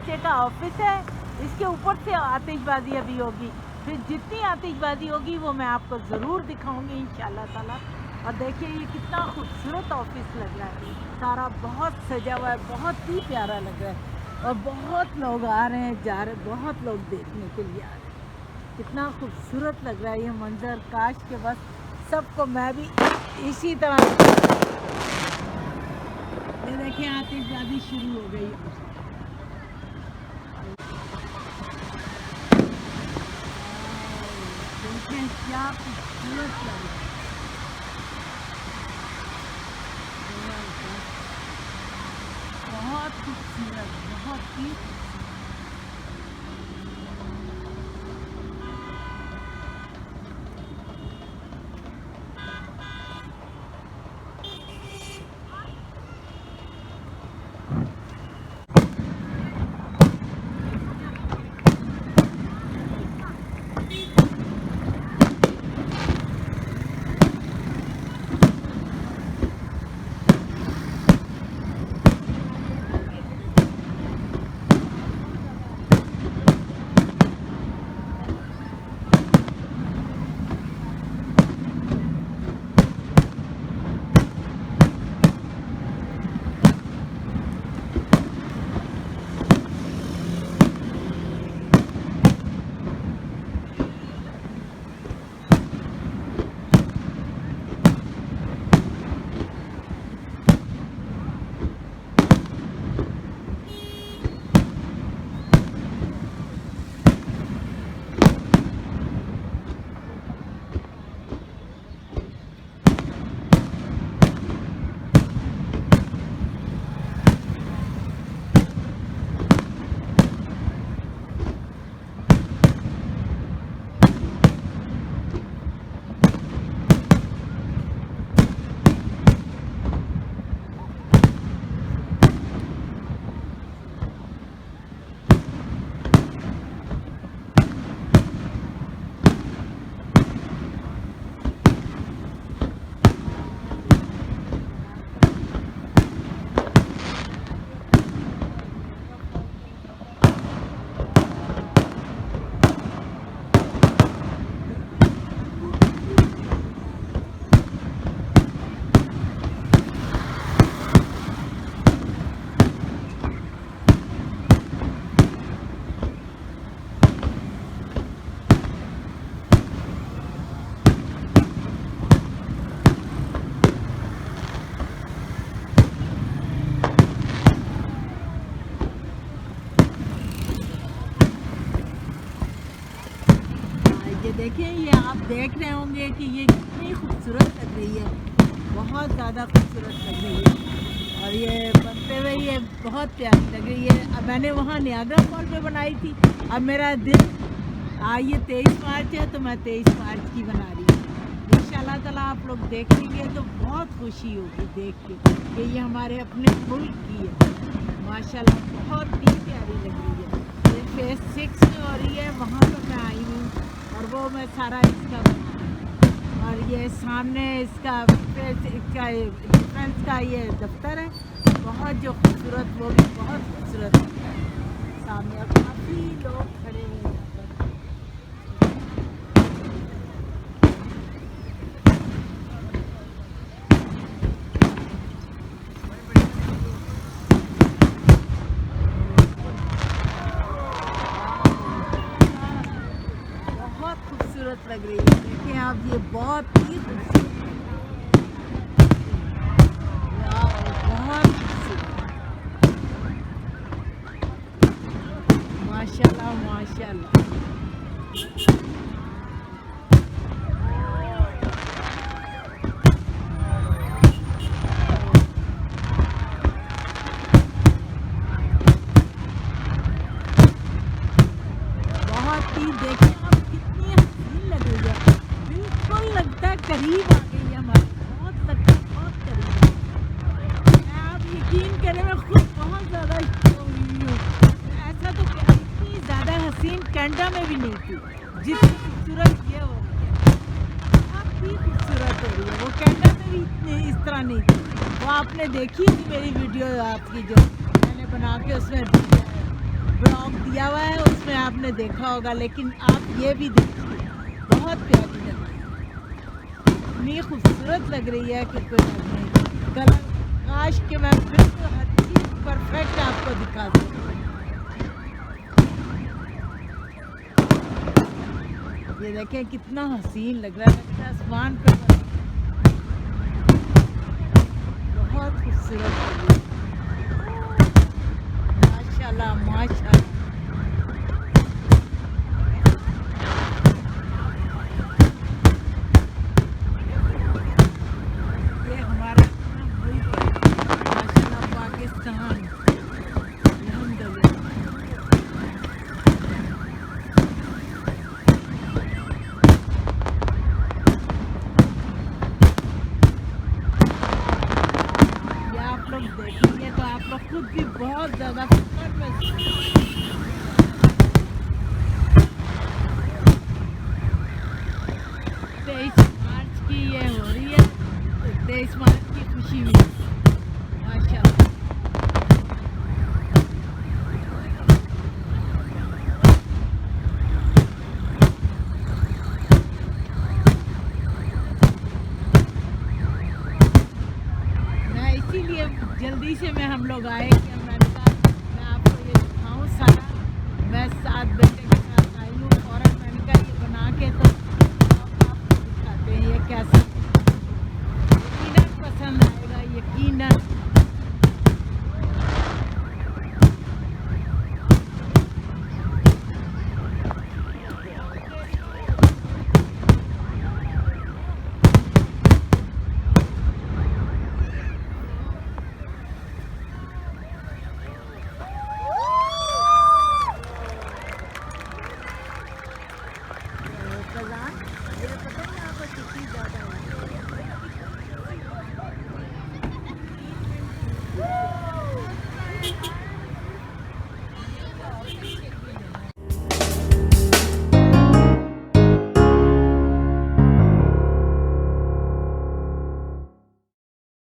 DHA का office है, इसके ऊपर से आतिशबाजी अभी होगी। फिर जितनी आतिशबाजी होगी वो मैं आपको ज़रूर दिखाऊंगी इंशाल्लाह ताला। और देखिए ये कितना खूबसूरत ऑफिस लग रहा है, सारा बहुत सजा हुआ है, बहुत ही प्यारा लग रहा है। और बहुत लोग आ रहे हैं, जा रहे हैं, बहुत लोग देखने के लिए आ रहे हैं। कितना खूबसूरत लग रहा है ये मंजर, काश के बस सबको मैं भी इसी तरह। ये देखिए आतिशबाजी शुरू हो गई है। देखें क्या खूबसूरत लग रहा है, बहुत खूबसूरत, बहुत ही देखें। ये आप देख रहे होंगे कि ये कितनी खूबसूरत लग रही है, बहुत ज़्यादा खूबसूरत लग रही है। और ये बनते हुए ये बहुत प्यारी लग रही है। अब मैंने वहाँ नियाग्रा फॉल पे बनाई थी, अब मेरा दिन ये 23 मार्च है तो मैं 23 मार्च की बना रही हूँ। इंशाल्लाह ताला आप लोग देखेंगे तो बहुत खुशी होगी देख के कि ये हमारे अपने मुल्क की है। माशाल्लाह बहुत ही प्यारी लग रही है। ये फेज़ 6 में हो रही है, वहाँ पर मैं आई हूँ और वो मैं सारा इसका बना। और ये सामने इसका डिफेंस का ये दफ्तर है, बहुत जो खूबसूरत, वो भी बहुत खूबसूरत है। सामने अब काफ़ी लोग खड़े हैं यहाँ पर। बहुत खूबसूरत लग रही है, देखिए आप, ये बहुत ही खूबसूरत, बहुत खूबसूरत, माशाल्लाह माशाल्लाह। बहुत ही, देखिए आप कितनी हसीन लग रही है, बिल्कुल लगता है करीब आ गई है हमारे, बहुत लगता है बहुत करीब। आप यकीन करें मैं खुद बहुत ज़्यादा हो रही हूँ। ऐसा तो इतनी ज़्यादा हसीन कनाडा में भी नहीं थी जितनी खूबसूरत ये हो रही है, बहुत ही खूबसूरत हो रही है। वो कनाडा में भी इतनी इस तरह नहीं थी। वो आपने देखी थी मेरी वीडियो आपकी जो मैंने बना के उसमें दिया है, ब्लॉग दिया हुआ है, उसमें आपने देखा होगा, लेकिन आप ये भी देखिए, बहुत प्यारी लग रही है, इतनी खूबसूरत लग रही है कि कोई हद नहीं। कलर काश कि मैं बिल्कुल हर चीज़ परफेक्ट आपको दिखा सकूँ। ये देखें कितना हसीन लग रहा है, लगता है आसमान पे बहुत खूबसूरत लग रही है। माशाल्लाह माशाल्लाह। ये हमारा अपना मुल्क है, माशाल्लाह पाकिस्तान। अल्हम्दुलिल्लाह। ये आप लोग देखेंगे तो आप लोग खुद भी बहुत ज़्यादा फख्र महसूस। 23 मार्च की ये हो रही है, 23 मार्च की खुशी भी माशाल्लाह। मैं इसीलिए जल्दी से हम लोग आए कि मैंने कहा मैं आपको ये दिखाऊं सारा। मैं साथ बेटे के साथ आई हूँ, फ़ौरन मैंने कहा ये बना के तो आपको दिखाते हैं ये कैसा। यकीनन पसंद आएगा, यकीनन।